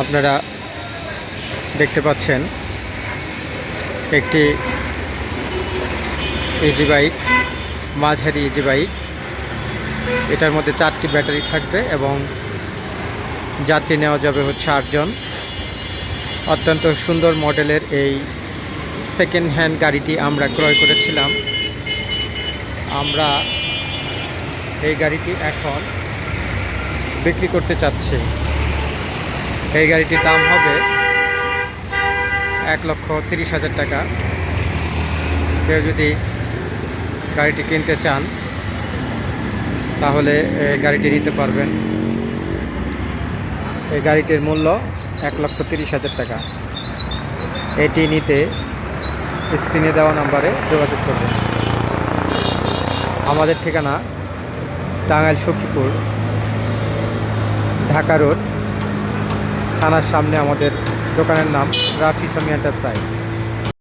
আপনারা দেখতে পাচ্ছেন একটি ইজি বাইক, মাঝারি ইজি বাইক। এটার মধ্যে 4টি ব্যাটারি থাকবে এবং যাত্রী নেওয়া যাবে হচ্ছে 8 জন। অত্যন্ত সুন্দর মডেলের এই সেকেন্ড হ্যান্ড গাড়িটি আমরা ক্রয় করেছিলাম। আমরা এই গাড়িটি এখন বিক্রি করতে চাচ্ছি। এই গাড়িটির দাম হবে 1,30,000 টাকা। কেউ যদি গাড়িটি কিনতে চান তাহলে এই গাড়িটি নিতে পারবেন। এই গাড়িটির মূল্য 1,30,000 টাকা। এটি নিতে স্ক্রিনে দেওয়া নাম্বারে যোগাযোগ করবেন। আমাদের ঠিকানা টাঙ্গাইল সখীপুর, ঢাকা রোড, থানার সামনে। আমাদের দোকানের নাম রাফি সামি এন্টারপ্রাইজ।